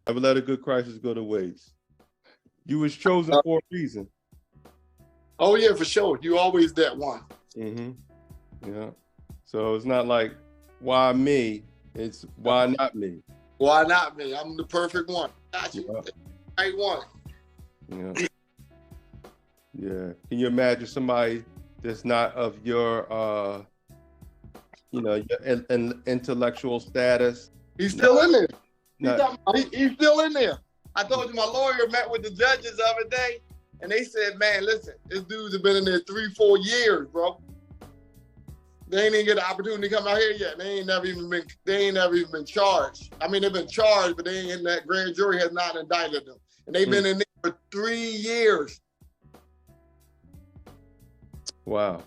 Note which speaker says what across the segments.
Speaker 1: Never let a good crisis go to waste. You was chosen for a reason.
Speaker 2: Oh yeah, for sure. You always that one.
Speaker 1: Yeah. So it's not like, why me? It's why not me?
Speaker 2: Why not me? I'm the perfect one. Got you.
Speaker 1: Yeah.
Speaker 2: Right one.
Speaker 1: Yeah. Yeah. Can you imagine somebody that's not of your, your intellectual status?
Speaker 2: He's still in there. He's still in there. I told you my lawyer met with the judges the other day, and they said, man, listen, this dude's been in there 3-4 years, bro. They ain't even get the opportunity to come out here yet. They ain't never even been charged. I mean, they've been charged, but they ain't, that grand jury has not indicted them. And they've been in there for 3 years.
Speaker 1: Wow.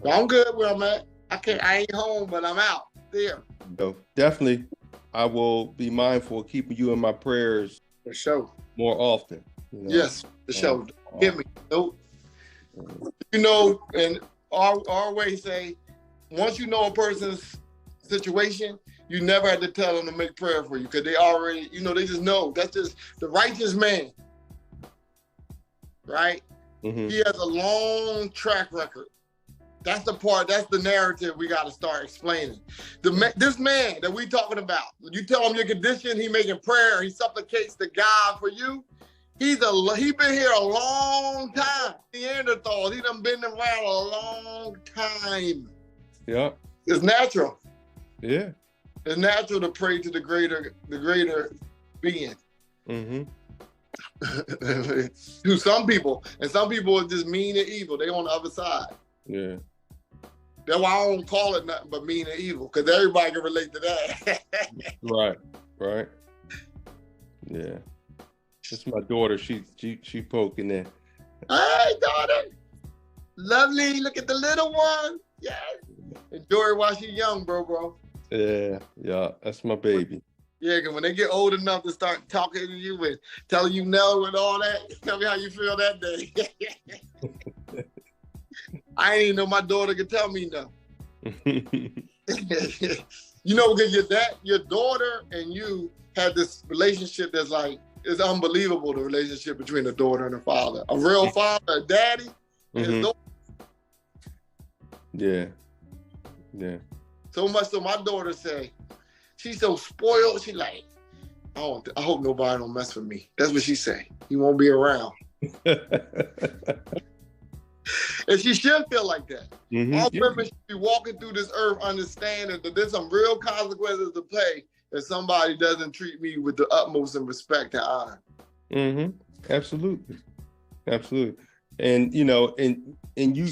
Speaker 2: So I'm good where I'm at. I ain't home, but I'm out there.
Speaker 1: So definitely, I will be mindful of keeping you in my prayers
Speaker 2: for sure
Speaker 1: more often.
Speaker 2: Yes, for sure. Hit me. Nope. And our way say, once you know a person's situation, you never have to tell them to make prayer for you because they already, they just know. That's just the righteous man, right? He has a long track record. That's the narrative we got to start explaining. This man that we talking about, you tell him your condition, he making prayer, he supplicates to God for you. He been here a long time. Neanderthals, he done been around a long time.
Speaker 1: Yeah.
Speaker 2: It's natural.
Speaker 1: Yeah.
Speaker 2: It's natural to pray to the greater being. To some people, and some people are just mean and evil. They on the other side.
Speaker 1: Yeah.
Speaker 2: That's why I don't call it nothing but mean and evil, because everybody can relate to that.
Speaker 1: Right. Yeah. It's my daughter. She poking there.
Speaker 2: Hey, daughter. Lovely. Look at the little one. Yes. Enjoy her while she's young, bro.
Speaker 1: Yeah. That's my baby.
Speaker 2: Yeah, because when they get old enough to start talking to you and telling you no and all that, tell me how you feel that day. I ain't even know my daughter could tell me no. Because your daughter and you had this relationship that's like, it's unbelievable, the relationship between a daughter and a father. A real father, a daddy, and his daughter.
Speaker 1: Yeah.
Speaker 2: So much so my daughter say, she's so spoiled, she like, I hope nobody don't mess with me. That's what she say. He won't be around. And she should feel like that. All women should be walking through this earth understanding that there's some real consequences to pay if somebody doesn't treat me with the utmost in respect and honor.
Speaker 1: Absolutely. And you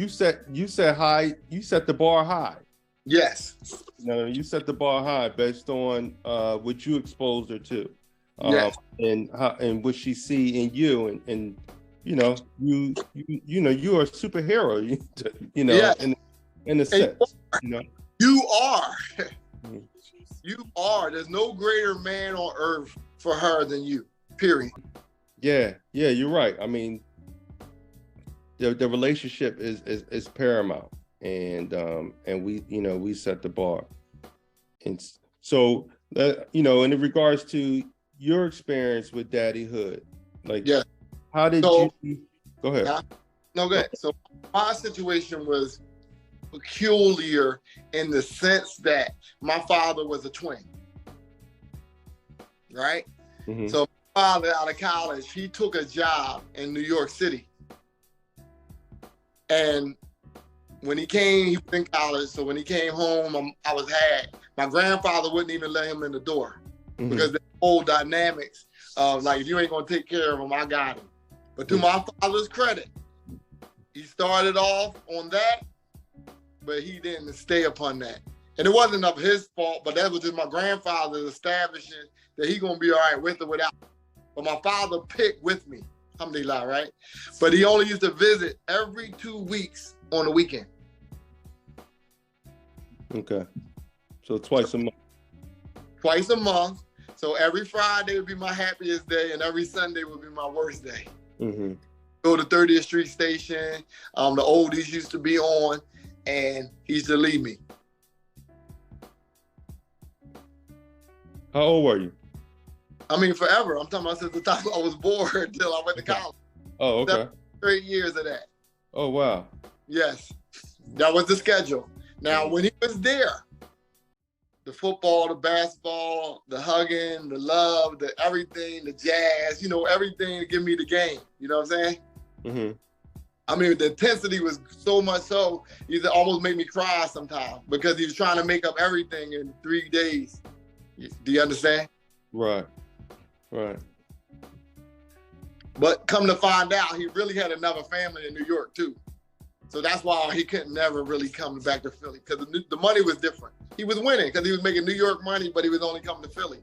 Speaker 1: set high, you set the bar high.
Speaker 2: Yes.
Speaker 1: You set the bar high based on what you exposed her to.
Speaker 2: Yes.
Speaker 1: And what she see in you, and you are a superhero,
Speaker 2: yes.
Speaker 1: in a sense.
Speaker 2: You are. You are. There's no greater man on earth for her than you. Period.
Speaker 1: Yeah, you're right. I mean, the relationship is paramount, and we set the bar. And so in regards to your experience with Daddyhood, like,
Speaker 2: yeah.
Speaker 1: How did you go ahead?
Speaker 2: No, go ahead. So my situation was peculiar in the sense that my father was a twin. Right? So my father, out of college, he took a job in New York City. And when he was in college, so when he came home, my grandfather wouldn't even let him in the door because the whole dynamics of like, if you ain't gonna take care of him, I got him. But to my father's credit, he started off on that, but he didn't stay upon that. And it wasn't of his fault, but that was just my grandfather establishing that he gonna be all right with or without. But my father picked with me, alhamdulillah, right? But he only used to visit every 2 weeks on the weekend.
Speaker 1: Okay. So twice a month.
Speaker 2: Twice a month. So every Friday would be my happiest day, and every Sunday would be my worst day. Go to 30th Street Station. The oldies used to be on, and he used to leave me.
Speaker 1: How old were you?
Speaker 2: I mean, forever. I'm talking about since the time I was born until I went to college.
Speaker 1: Oh, okay.
Speaker 2: 7 straight years of that.
Speaker 1: Oh, wow.
Speaker 2: Yes, that was the schedule. Now, when he was there, the football, the basketball, the hugging, the love, the everything, the jazz, everything to give me the game. You know what I'm saying?
Speaker 1: Mm-hmm.
Speaker 2: I mean, the intensity was so much so, it almost made me cry sometimes because he was trying to make up everything in 3 days. Do you understand?
Speaker 1: Right.
Speaker 2: But come to find out, he really had another family in New York too. So that's why he couldn't never really come back to Philly, because the money was different. He was winning because he was making New York money, but he was only coming to Philly.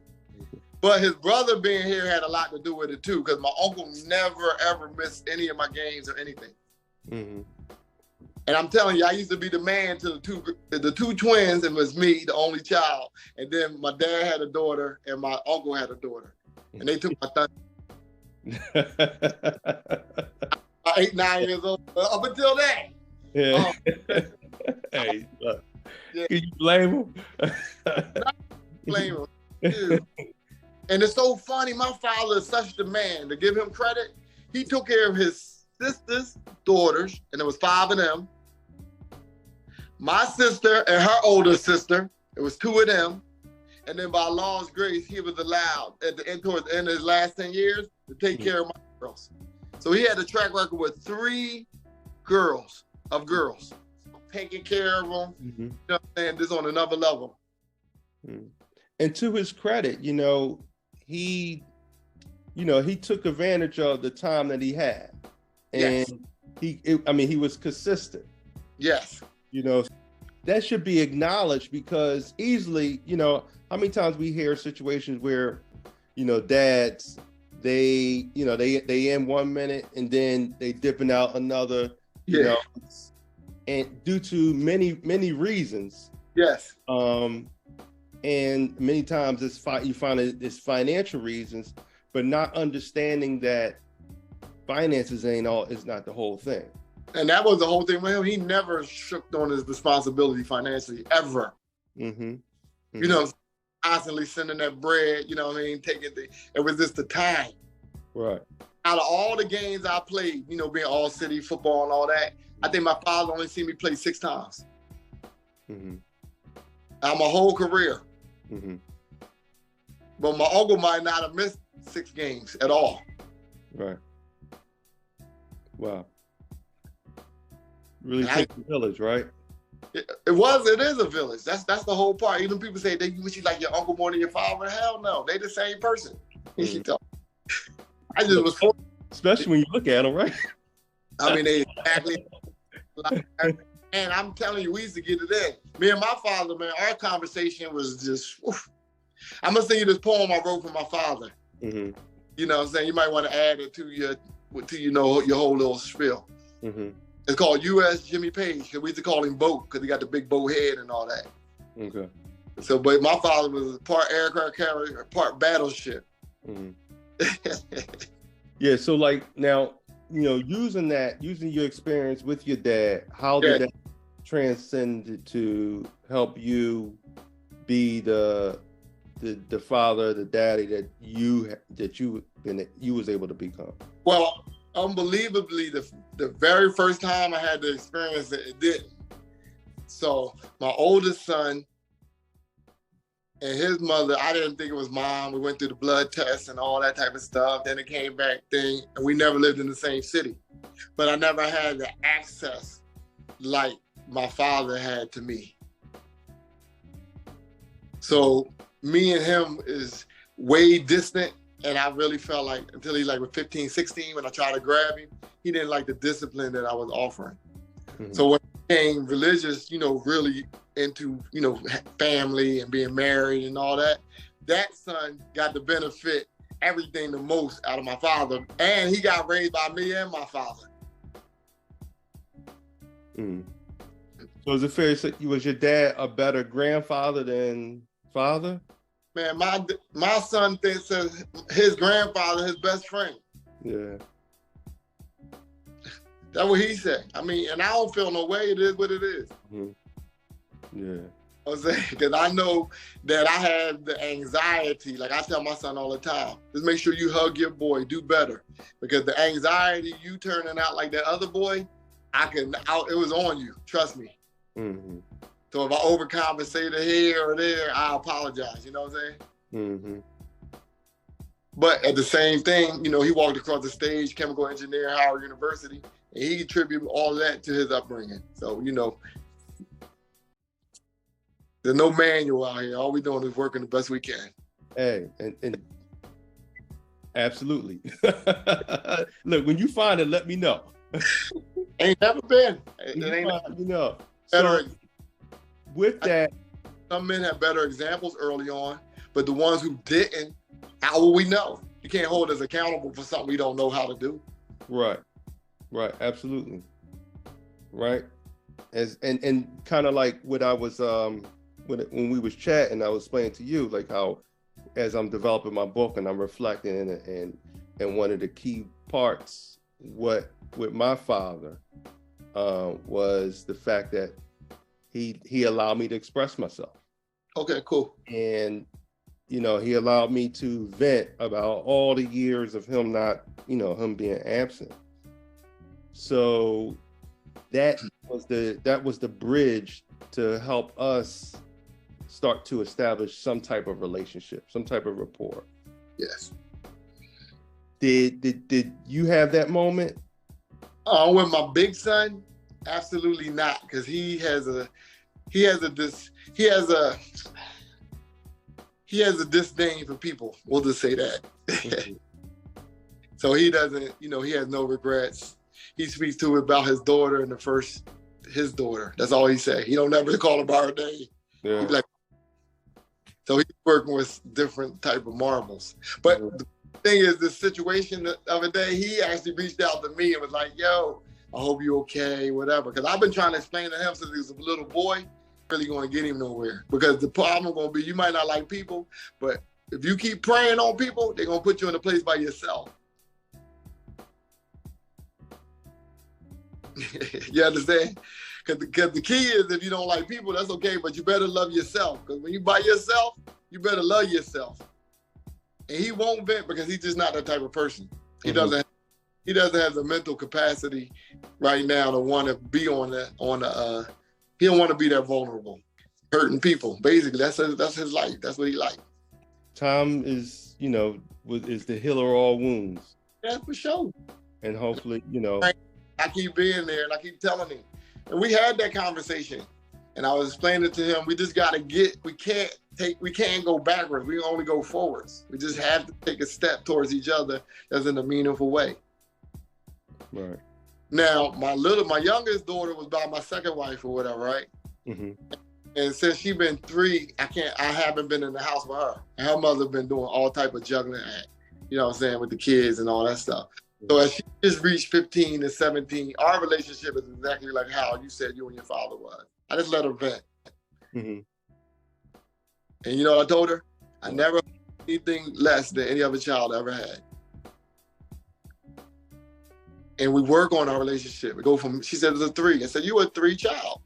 Speaker 2: But his brother being here had a lot to do with it too, because my uncle never ever missed any of my games or anything.
Speaker 1: Mm-hmm.
Speaker 2: And I'm telling you, I used to be the man to the two twins, and it was me, the only child. And then my dad had a daughter, and my uncle had a daughter, and they took my thunder. 8, 9 years old, up until that.
Speaker 1: Yeah. Hey, look. Yeah. Can you blame him?
Speaker 2: Blame him. Dude. And it's so funny. My father is such the man. To give him credit, he took care of his sister's daughters, and there was 5 of them. My sister and her older sister, it was 2 of them. And then by Lord's grace, he was allowed towards the end of his last 10 years to take care of my girls. So he had a track record with 3 girls, taking care of them. Mm-hmm. You know what I'm saying? This on another level.
Speaker 1: Mm-hmm. And to his credit, he took advantage of the time that he had. And yes. He was consistent.
Speaker 2: Yes.
Speaker 1: That should be acknowledged, because easily, how many times we hear situations where, dads, they in 1 minute and then they dipping out another, and due to many reasons. Yes. And many times you find it's financial reasons, but not understanding that finances is not the whole thing.
Speaker 2: And that was the whole thing with him. He never shook on his responsibility financially, ever. Mm-hmm. Mm-hmm. Constantly sending that bread, it was just the time.
Speaker 1: Right.
Speaker 2: Out of all the games I played, being all city football and all that, I think my father only seen me play 6 times. Mm-hmm. Out my whole career. Mm-hmm. But my uncle might not have missed 6 games at all.
Speaker 1: Right. Wow. Really takes a village, right?
Speaker 2: It is a village. That's the whole part. Even people say you wish you like your uncle more than your father. Hell no, they the same person. Mm-hmm. I just was forced.
Speaker 1: Especially when you look at them, right?
Speaker 2: I mean, they exactly. And I'm telling you, we used to get it in. Me and my father, man, our conversation was just. Woof. I'm gonna sing you this poem I wrote for my father. Mm-hmm. You know what I'm saying? You might want to add it to your whole little spiel. Mm-hmm. It's called U.S. Jimmy Page, because we used to call him Boat, because he got the big boat head and all that. Okay. So, but my father was part aircraft carrier, part battleship. Mm-hmm.
Speaker 1: Yeah, so like now, using your experience with your dad, how did that transcend to help you be the father, the daddy that you was able to become?
Speaker 2: Well, unbelievably, the very first time I had to experience it didn't. So my oldest son and his mother, I didn't think it was mom. We went through the blood test and all that type of stuff. Then it came back and we never lived in the same city. But I never had the access like my father had to me. So me and him is way distant. And I really felt like, until he was 15, 16, when I tried to grab him, he didn't like the discipline that I was offering. Mm-hmm. So when I became religious, really into, family and being married and all that, that son got to benefit everything the most out of my father. And he got raised by me and my father.
Speaker 1: Mm. So is it fair to say, was your dad a better grandfather than father?
Speaker 2: Man, my son thinks his grandfather his best friend.
Speaker 1: Yeah.
Speaker 2: That's what he said. I mean, and I don't feel no way. It is what it is.
Speaker 1: Mm-hmm. Yeah.
Speaker 2: I'm saying, because I know that I have the anxiety. Like I tell my son all the time, just make sure you hug your boy, do better. Because the anxiety, you turning out like that other boy, it was on you, trust me.
Speaker 1: Mm-hmm.
Speaker 2: So if I overcompensated here or there, I apologize, you know what I'm saying?
Speaker 1: Mm-hmm.
Speaker 2: But at the same thing, you know, he walked across the stage, chemical engineer, Howard University, and he attributed all that to his upbringing. So, you know, there's no manual out here. All we doing is working the best we can.
Speaker 1: Hey, and absolutely. Look, when you find it, let me know.
Speaker 2: Ain't never been.
Speaker 1: You know.
Speaker 2: Better,
Speaker 1: so with that,
Speaker 2: some men have better examples early on, but the ones who didn't, how will we know? You can't hold us accountable for something we don't know how to do.
Speaker 1: Right, absolutely, right. And kind of like what I was when we was chatting, I was explaining to you like how as I'm developing my book and I'm reflecting and one of the key parts with my father was the fact that he allowed me to express myself.
Speaker 2: Okay, cool.
Speaker 1: And you know, he allowed me to vent about all the years of him not, you know, him being absent. So that was the bridge to help us start to establish some type of relationship, some type of rapport.
Speaker 2: Yes.
Speaker 1: Did you have that moment?
Speaker 2: With my big son, absolutely not, because he has a disdain for people. We'll just say that.
Speaker 1: Mm-hmm.
Speaker 2: So he doesn't, you know, he has no regrets. He speaks to her about his daughter and his daughter. That's all he say. He don't ever call her by her name.
Speaker 1: Yeah.
Speaker 2: He's like, so he's working with different type of marbles. But the thing is, the situation the other day, he actually reached out to me and was like, yo, I hope you're okay, whatever. Because I've been trying to explain to him since he was a little boy, really going to get him nowhere. Because the problem going to be, you might not like people, but if you keep preying on people, they're going to put you in a place by yourself. You understand? Because the key is, if you don't like people, that's okay, but you better love yourself. Because when you by yourself, you better love yourself. And he won't vent because he's just not that type of person. He doesn't have the mental capacity right now to want to be he don't want to be that vulnerable, hurting people. Basically, that's his life. That's what he likes.
Speaker 1: Tom is, you know, is the healer of all wounds.
Speaker 2: Yeah, for sure.
Speaker 1: And hopefully, you know.
Speaker 2: I keep being there and I keep telling him. And we had that conversation. And I was explaining to him, we just got to we can't go backwards. We can only go forwards. We just have to take a step towards each other that's in a meaningful way.
Speaker 1: Right.
Speaker 2: Now, my youngest daughter was by my second wife or whatever, right? Mm-hmm. And since she's been 3, I haven't been in the house with her. And her mother been doing all type of juggling act, you know what I'm saying, with the kids and all that stuff. So as she just reached 15 and 17, our relationship is exactly like how you said you and your father was. I just let her vent. Mm-hmm. And you know what I told her? I never had anything less than any other child I ever had. And we work on our relationship. We go from, she said it was a 3. I said, you were a 3 child.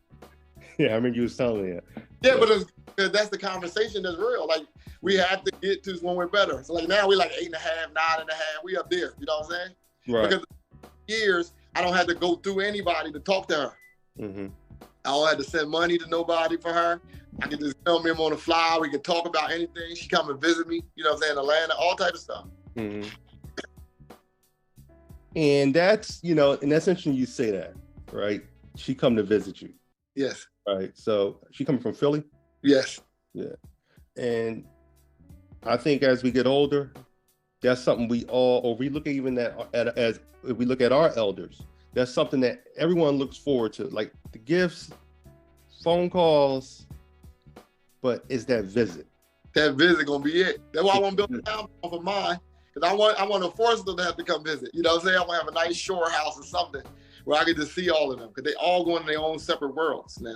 Speaker 1: Yeah, I remember you was telling me that.
Speaker 2: Yeah, but that's the conversation that's real. Like, we have to get to when we're better. So like now we're like 8.5, 9.5. We up there, you know what I'm saying?
Speaker 1: Right.
Speaker 2: Because years, I don't have to go through anybody to talk to her. Mm-hmm. I don't have to send money to nobody for her. I can just film him on the fly. We can talk about anything. She come and visit me, you know what I'm saying, Atlanta, all type of stuff. Mm-hmm.
Speaker 1: And that's, you know, and that's interesting you say that, right? She come to visit you.
Speaker 2: Yes.
Speaker 1: Right. So she coming from Philly?
Speaker 2: Yes.
Speaker 1: Yeah. And I think as we get older, that's something we look at even as if we look at our elders, that's something that everyone looks forward to, like the gifts, phone calls, but it's that visit.
Speaker 2: That visit gonna be it. That's why I want to build a town for mine, because I want to force them to have to come visit. You know what I'm saying? I want to have a nice shore house or something where I get to see all of them, because they all go in their own separate worlds now.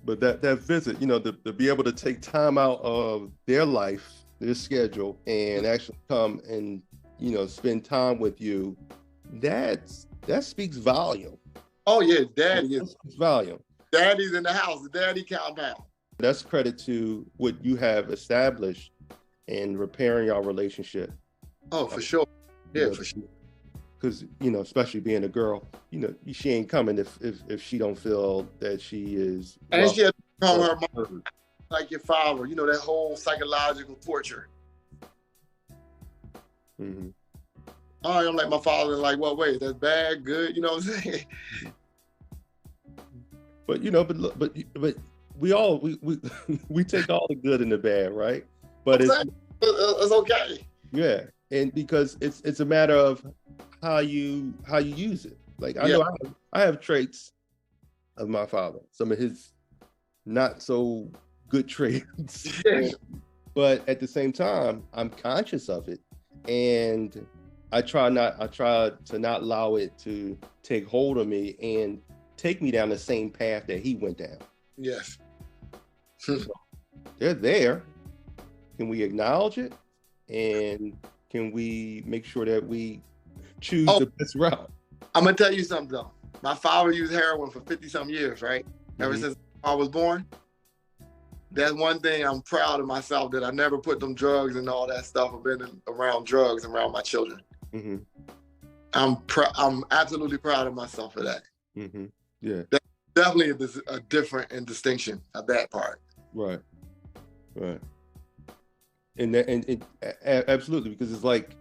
Speaker 1: But that visit, you know, to be able to take time out of their life, their schedule, and actually come and, you know, spend time with you, that speaks volume.
Speaker 2: Oh yeah, Daddy.
Speaker 1: That speaks volume.
Speaker 2: Daddy's in the house, the daddy compound.
Speaker 1: That's credit to what you have established in repairing your relationship.
Speaker 2: Oh, for sure. Yeah, for sure.
Speaker 1: Because, you know, especially being a girl, you know, she ain't coming if she don't feel that she is.
Speaker 2: And she had to become her mom, like your father, you know, that whole psychological torture.
Speaker 1: Mm-hmm.
Speaker 2: I don't like my father in like, what way? That's bad, good, you know what I'm saying?
Speaker 1: But, you know, but we all, we take all the good and the bad, right? But
Speaker 2: it's okay.
Speaker 1: Yeah. And because it's a matter of how you use it. Like I know I have traits of my father, some of his not so good traits. But at the same time, I'm conscious of it, and I try to not allow it to take hold of me and take me down the same path that he went down.
Speaker 2: Yes.
Speaker 1: So they're there. Can we acknowledge it? And can we make sure that we choose the best route?
Speaker 2: I'm gonna tell you something though. My father used heroin for 50-some years, right? Ever since I was born. That's one thing I'm proud of myself, that I never put them drugs and all that stuff. I've been around drugs around my children.
Speaker 1: Mm-hmm.
Speaker 2: I'm absolutely proud of myself for that.
Speaker 1: Mm-hmm. Yeah.
Speaker 2: That's definitely a different and distinction of that part.
Speaker 1: Right. Right. And absolutely, because it's like,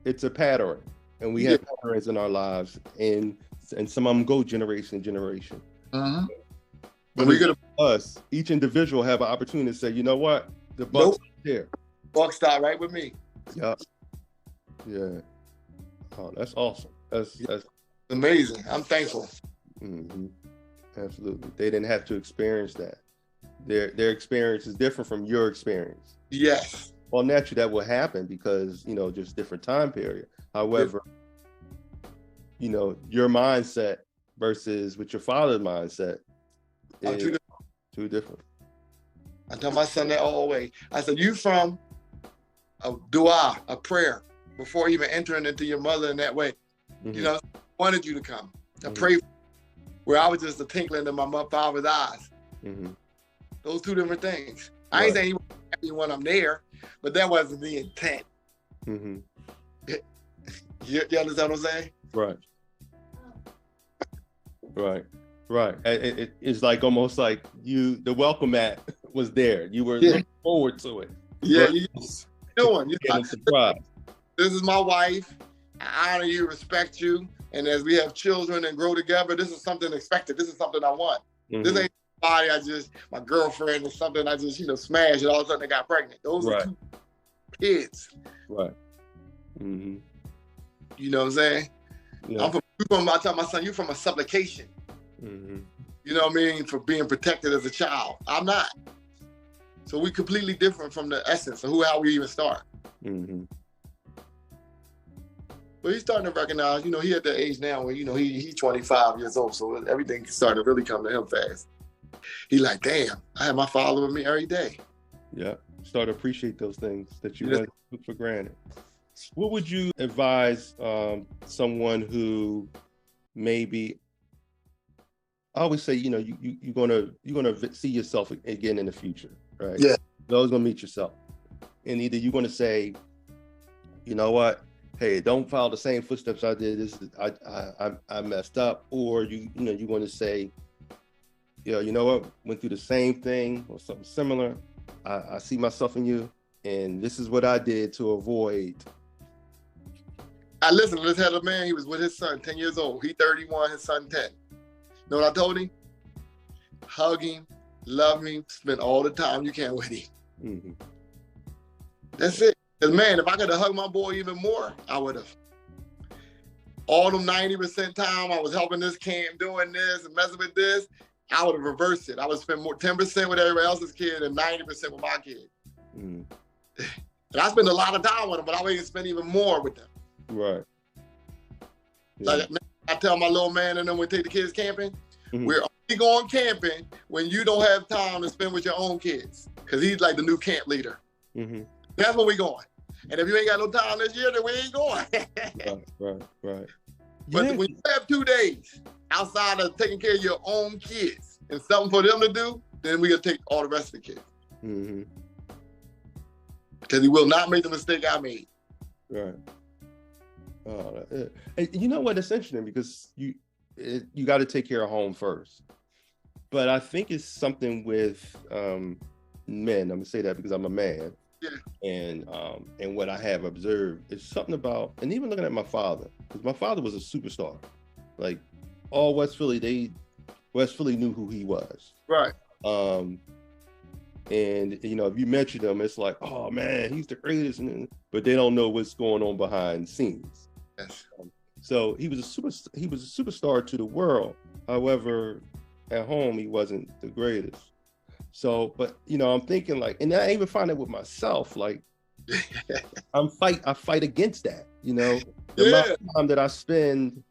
Speaker 1: it's a pattern, and we have patterns in our lives, and some of them go generation to generation.
Speaker 2: Mm-hmm.
Speaker 1: But us, each individual have an opportunity to say, you know what, the buck's here.
Speaker 2: Buck stop right with me.
Speaker 1: Yeah. Yeah. Oh, that's awesome. That's
Speaker 2: amazing. I'm thankful.
Speaker 1: Mm-hmm. Absolutely. They didn't have to experience that. Their experience is different from your experience.
Speaker 2: Yes.
Speaker 1: Well, naturally that will happen because, you know, just different time period. However, you know, your mindset versus with your father's mindset is too different.
Speaker 2: I tell my son that all the way. I said, you from a dua, a prayer, before even entering into your mother in that way. Mm-hmm. You know, I wanted you to come. I prayed where I was just a twinkling in my father's eyes. Mm-hmm. Those two different things. I ain't saying he was happy when I'm there, but that wasn't the intent. Mm-hmm. You understand what I'm saying?
Speaker 1: Right. Right. Right. It's like almost like the welcome mat was there. You were looking forward to it.
Speaker 2: Yeah. You doing?
Speaker 1: Surprised.
Speaker 2: This is my wife. I honor you, respect you. And as we have children and grow together, this is something expected. This is something I want. Mm-hmm. This ain't somebody my girlfriend is something I just, smashed and all of a sudden I got pregnant. Those are two kids.
Speaker 1: Right. Mm-hmm.
Speaker 2: You know what I'm saying? Yeah. I tell my son, you're from a supplication. Mm-hmm. You know what I mean? For being protected as a child. I'm not. So we completely different from the essence of how we even start. Mm-hmm. But he's starting to recognize, he at the age now where, he's 25 years old. So everything starting to really come to him fast. He like, damn, I have my father with me every day.
Speaker 1: Yeah. Start to appreciate those things that you once took for granted. What would you advise someone who maybe, I always say, you're gonna see yourself again in the future, right?
Speaker 2: Yeah.
Speaker 1: You're always gonna meet yourself. And either you're gonna say, you know what, hey, don't follow the same footsteps I did. I messed up. Or you're going to say, you know what, went through the same thing or something similar. I see myself in you, and this is what I did to avoid.
Speaker 2: I listened to this head of man. He was with his son, 10 years old. He 31, his son 10. You know what I told him? Hug him, love him, spend all the time you can with him. Mm-hmm. That's it. Because, man, if I could have hugged my boy even more, I would have. All them 90% time I was helping this camp, doing this and messing with this, I would have reversed it. I would spend more 10% with everybody else's kid and 90% with my kid. Mm. And I spend a lot of time with them, but I would spend even more with them.
Speaker 1: Right.
Speaker 2: Yeah. Like I tell my little man and then we take the kids camping, we're only going camping when you don't have time to spend with your own kids. Because he's like the new camp leader. Mm-hmm. That's where we going. And if you ain't got no time this year, then we ain't going. Right. But when you have 2 days outside of taking care of your own kids and something for them to do, then we'll take all the rest of the kids.
Speaker 1: Mm-hmm.
Speaker 2: Because he will not make the mistake I made.
Speaker 1: Right. And you know what? It's interesting because you got to take care of home first. But I think it's something with men. I'm gonna say that because I'm a man. Yeah. And what I have observed is something about, and even looking at my father, because my father was a superstar. Like all West Philly knew who he was.
Speaker 2: Right.
Speaker 1: And you know, if you mention him, it's like, oh man, he's the greatest, but they don't know what's going on behind the scenes.
Speaker 2: Yes.
Speaker 1: So he was a superstar to the world. However, at home he wasn't the greatest. So, but you know, I'm thinking like, and I even find it with myself, like I fight against that, you know, the amount of time that I spend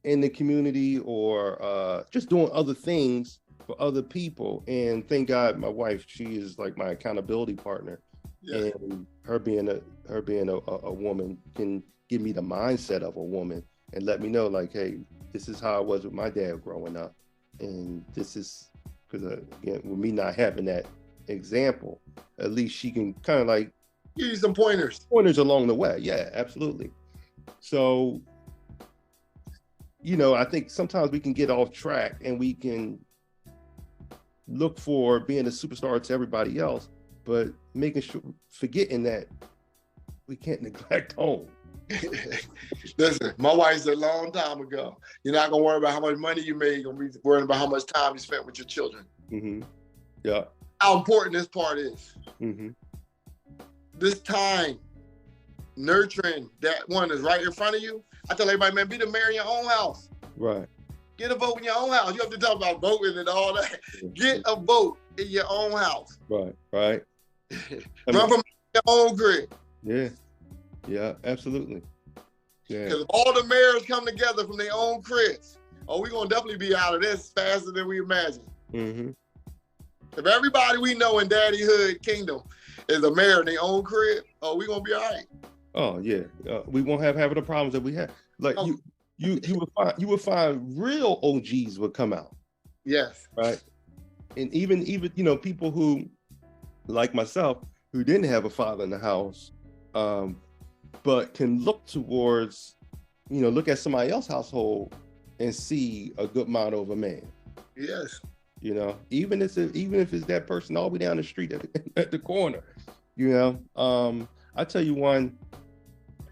Speaker 1: in the community or just doing other things for other people. And thank God my wife, she is like my accountability partner. Yeah. And her being a woman can give me the mindset of a woman and let me know like, hey, this is how I was with my dad growing up. And this is because again, with me not having that example, at least she can kind of like
Speaker 2: give you some pointers
Speaker 1: along the way. Yeah, absolutely. So, you know, I think sometimes we can get off track and we can look for being a superstar to everybody else, but making sure, forgetting that we can't neglect home.
Speaker 2: Listen, my wife said a long time ago, you're not gonna worry about how much money you made, you're gonna be worrying about how much time you spent with your children.
Speaker 1: Mm-hmm. Yeah.
Speaker 2: How important this part is.
Speaker 1: Mm-hmm.
Speaker 2: This time, nurturing that one that's right in front of you. I tell everybody, man, be the mayor in your own house.
Speaker 1: Right.
Speaker 2: Get a vote in your own house. You have to talk about voting and all that. Get a vote in your own house.
Speaker 1: Right, right.
Speaker 2: Run from your own grid.
Speaker 1: Yeah. Yeah, absolutely. Yeah.
Speaker 2: Because if all the mayors come together from their own cribs, we're going to definitely be out of this faster than we imagine.
Speaker 1: Mm-hmm.
Speaker 2: If everybody we know in Daddyhood Kingdom is a mayor in their own crib, we're going to be all right.
Speaker 1: Oh, yeah. We won't have the problems that we have. Like you would find real OGs would come out.
Speaker 2: Yes.
Speaker 1: Right. And even, you know, people who, like myself, who didn't have a father in the house, but can look towards, you know, look at somebody else's household and see a good model of a man.
Speaker 2: Yes.
Speaker 1: You know, even if it's that person all the way down the street at the corner, you know. I tell you one,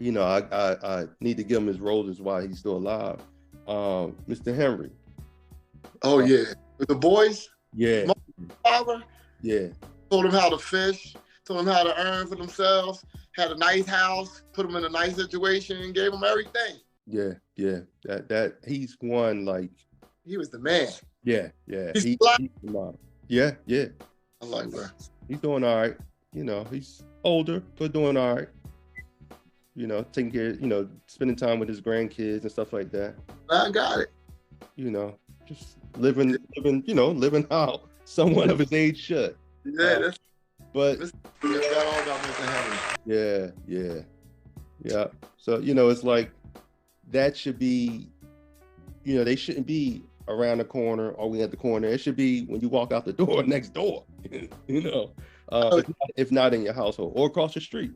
Speaker 1: you know, I need to give him his roses while he's still alive. Mr. Henry.
Speaker 2: Oh yeah, with the boys.
Speaker 1: Yeah.
Speaker 2: My father.
Speaker 1: Yeah.
Speaker 2: Told them how to fish. Told them how to earn for themselves. Had a nice house. Put them in a nice situation. And gave them everything.
Speaker 1: Yeah. Yeah. That he's one like.
Speaker 2: He was the man.
Speaker 1: Yeah. Yeah.
Speaker 2: He's
Speaker 1: the model. Yeah. Yeah.
Speaker 2: I like that.
Speaker 1: He's doing all right. You know, he's older, but doing all right. You know, taking care, you know, spending time with his grandkids and stuff like that.
Speaker 2: I got it.
Speaker 1: You know, just living, you know, living how someone of his age should.
Speaker 2: Yeah,
Speaker 1: but
Speaker 2: that's all about Mr. Henry.
Speaker 1: Yeah. So, you know, it's like that should be, you know, they shouldn't be around the corner or we at the corner. It should be when you walk out the door next door, you know, if not in your household or across the street.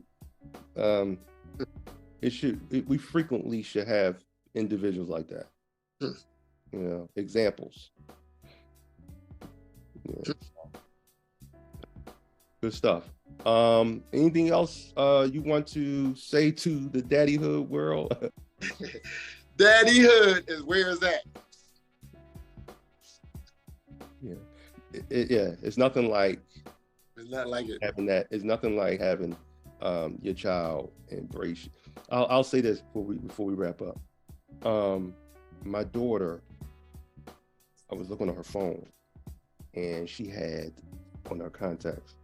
Speaker 1: We frequently should have individuals like that. You know, examples. Yeah. Good stuff. Anything else you want to say to the daddyhood world?
Speaker 2: Daddyhood is where it's at.
Speaker 1: Yeah. It's nothing like.
Speaker 2: It's not like it.
Speaker 1: Having that. It's nothing like having your child embrace you. I'll say this before we wrap up. My daughter, I was looking on her phone, and she had on her contacts.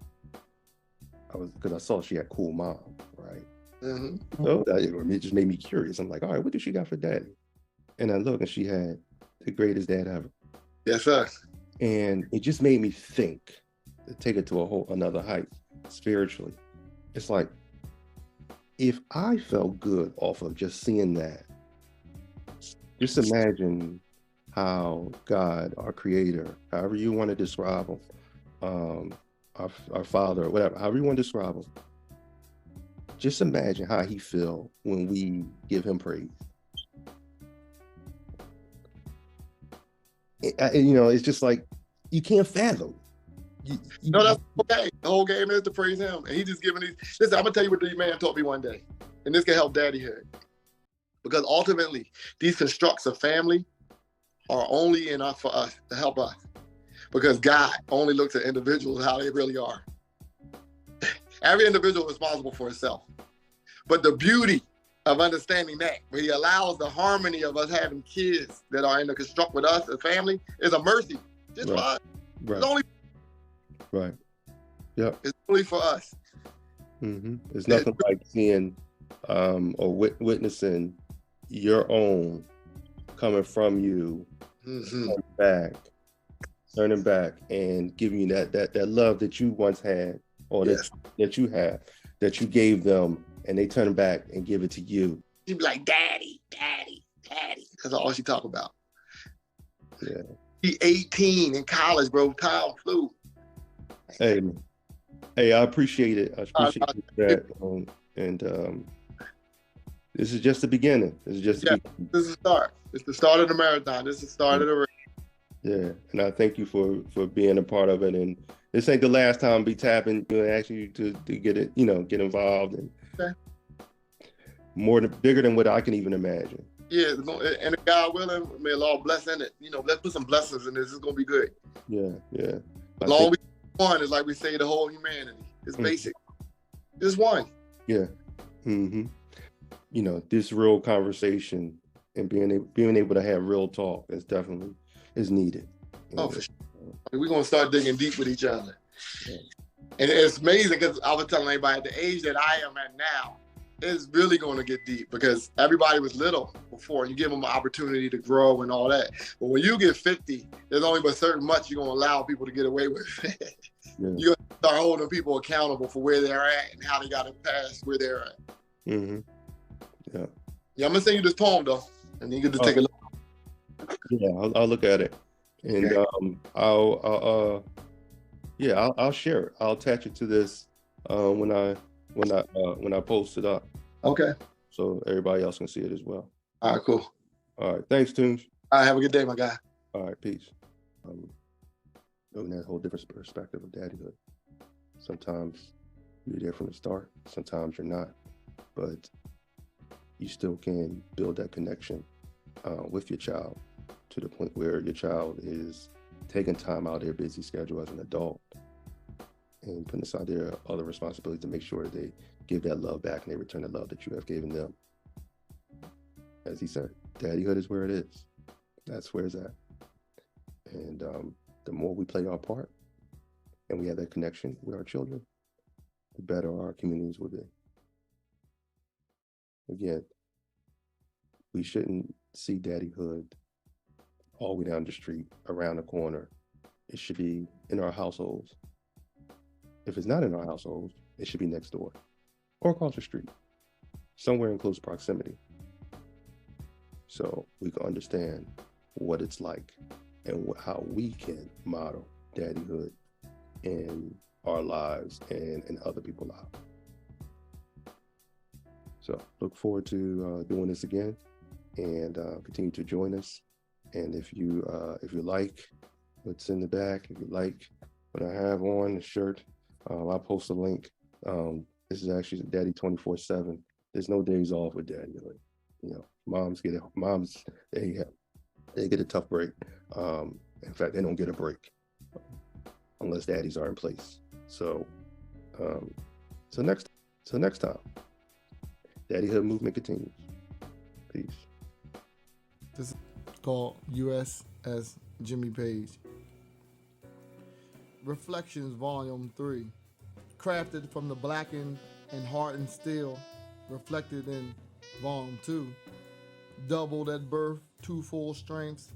Speaker 1: Because I saw she had cool mom, right? Mm-hmm. So it just made me curious. I'm like, all right, what does she got for daddy? And I look, and she had the greatest dad ever.
Speaker 2: Yes, sir.
Speaker 1: And it just made me think, take it to another height spiritually. It's like, if I felt good off of just seeing that, just imagine how God, our creator, however you want to describe him, our father, or whatever, however you want to describe him, just imagine how he feel when we give him praise. It's just like, you can't fathom.
Speaker 2: No, that's okay. The whole game is to praise him. And he just giving these. Listen, I'm going to tell you what the man taught me one day. And this can help daddyhood. Because ultimately, these constructs of family are only enough for us to help us. Because God only looks at individuals how they really are. Every individual is responsible for itself. But the beauty of understanding that, where he allows the harmony of us having kids that are in the construct with us, a family, is a mercy. Just for us.
Speaker 1: Right.
Speaker 2: It's only,
Speaker 1: right. Yep.
Speaker 2: It's only for us.
Speaker 1: Mm-hmm. It's nothing like seeing or witnessing your own coming from you, turning back and giving you that love that you once had, or that you have, that you gave them, and they turn back and give it to you.
Speaker 2: She'd be like, daddy, daddy, daddy. That's all she talk about.
Speaker 1: Yeah.
Speaker 2: He 18 in college, bro. Time flew.
Speaker 1: Hey, I appreciate it. I appreciate that. And this is just the beginning. This is just the beginning.
Speaker 2: This is the start. It's the start of the marathon. This is the start of the race.
Speaker 1: Yeah, and I thank you for being a part of it. And this ain't the last time I'll be tapping you and asking you to get it, get involved, and bigger than what I can even imagine.
Speaker 2: Yeah, and if God willing, may Allah bless in it. Let's put some blessings in this. It's gonna be good.
Speaker 1: Yeah.
Speaker 2: As long as we one, is like we say, the whole humanity. It's basic. Just one.
Speaker 1: Yeah. Mm-hmm. This real conversation and being able to have real talk is needed.
Speaker 2: For sure. We're gonna start digging deep with each other. Yeah. And it's amazing, because I was telling everybody, at the age that I am at now, it's really going to get deep, because everybody was little before. You give them an opportunity to grow and all that. But when you get 50, there's only but certain much you're going to allow people to get away with. You're going to start holding people accountable for where they're at and how they got to pass where they're at.
Speaker 1: Mm-hmm. Yeah.
Speaker 2: Yeah, I'm going to send you this poem, though, and you get to take a look.
Speaker 1: Yeah, I'll look at it. And I'll share it. I'll attach it to this when I post it up.
Speaker 2: Okay.
Speaker 1: So everybody else can see it as well.
Speaker 2: All right, cool.
Speaker 1: All right. Thanks, Tunji.
Speaker 2: All right, have a good day, my guy.
Speaker 1: All right, peace. Looking at a whole different perspective of daddyhood. Sometimes you're there from the start. Sometimes you're not. But you still can build that connection with your child, to the point where your child is taking time out of their busy schedule as an adult and putting aside their other responsibilities to make sure that they give that love back and they return the love that you have given them. As he said, daddyhood is where it is. That's where it's at. And the more we play our part and we have that connection with our children, the better our communities will be. Again, we shouldn't see daddyhood all the way down the street, around the corner. It should be in our households. If it's not in our households, it should be next door or across the street, somewhere in close proximity. So we can understand what it's like and how we can model daddyhood in our lives and in other people's lives. So look forward to doing this again, and continue to join us. And if you like what's in the back, if you like what I have on the shirt, I'll post a link. This is actually Daddy 24/7. There's no days off with daddyhood. Moms they get a tough break. In fact, they don't get a break unless daddies are in place. So next time, Daddyhood movement continues. Peace.
Speaker 2: This is called USS Jimmy Page. Reflections, Volume 3. Crafted from the blackened and hardened steel, reflected in Volume 2. Doubled at birth, 2 full strengths,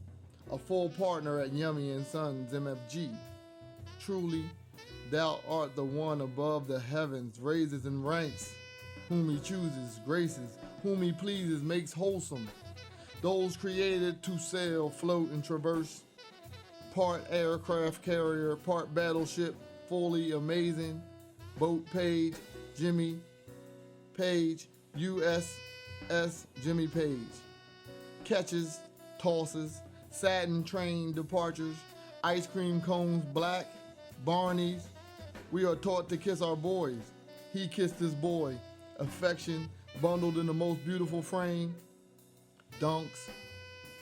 Speaker 2: a full partner at Yummy & Sons MFG. Truly, thou art the one above the heavens, raises and ranks, whom he chooses, graces, whom he pleases, makes wholesome.
Speaker 3: those created to sail, float, and traverse. Part aircraft carrier, part battleship, fully amazing. Boat Page, Jimmy Page, USS Jimmy Page. Catches, tosses, satin train departures, ice cream cones black, Barneys. We are taught to kiss our boys. He kissed his boy. Affection bundled in the most beautiful frame. Dunks,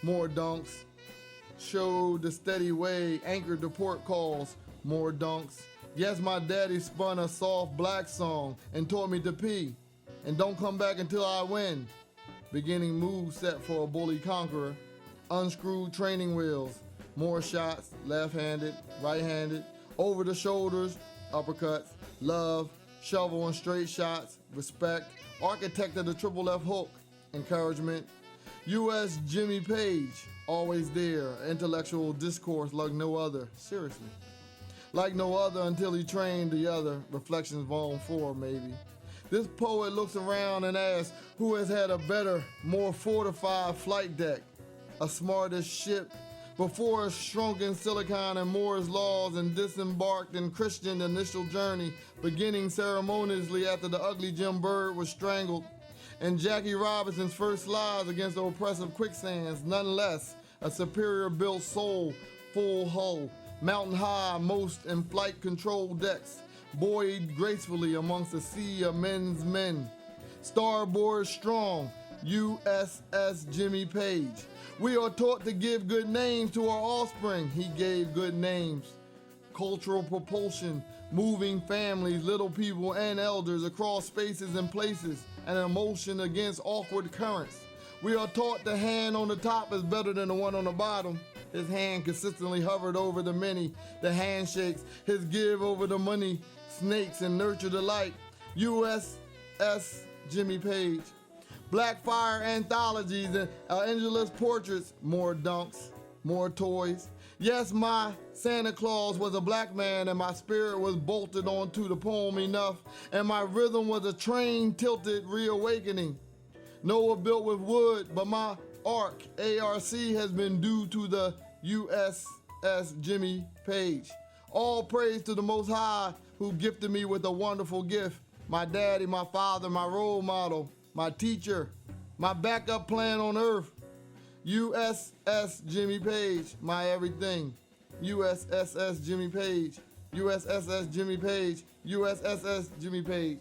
Speaker 3: more dunks. Showed the steady way, anchored the port calls, more dunks. Yes, my daddy spun a soft black song and taught me to pee. And don't come back until I win. Beginning move set for a bully conqueror. Unscrewed training wheels, more shots, left-handed, right-handed, over the shoulders, uppercuts, love, shovel and straight shots, respect, architect of the triple left hook, encouragement. U.S. Jimmy Page, always there, intellectual discourse like no other, seriously. Like no other until he trained the other, Reflections Volume 4 maybe. This poet looks around and asks who has had a better, more fortified flight deck, a smartest ship, before a shrunken silicon and Moore's laws and disembarked in Christian initial journey, beginning ceremoniously after the ugly Jim Bird was strangled, and Jackie Robinson's first slides against the oppressive quicksands, none less, a superior built soul, full hull, mountain high, most in flight control decks, buoyed gracefully amongst a sea of men's men. Starboard strong, USS Jimmy Page. We are taught to give good names to our offspring. He gave good names. Cultural propulsion, moving families, little people and elders across spaces and places, and emotion against awkward currents. We are taught the hand on the top is better than the one on the bottom. His hand consistently hovered over the many, the handshakes, his give over the money, snakes and nurture the light. USS Jimmy Page. Black Fire anthologies and endless portraits, more dunks, more toys. Yes, my Santa Claus was a black man and my spirit was bolted onto the poem enough, and my rhythm was a train tilted reawakening. Noah built with wood, but my ARC has been due to the USS Jimmy Page. All praise to the Most High who gifted me with a wonderful gift. My daddy, my father, my role model, my teacher, my backup plan on earth. USS Jimmy Page, my everything. USSS Jimmy Page, USSS Jimmy Page, USSS Jimmy Page.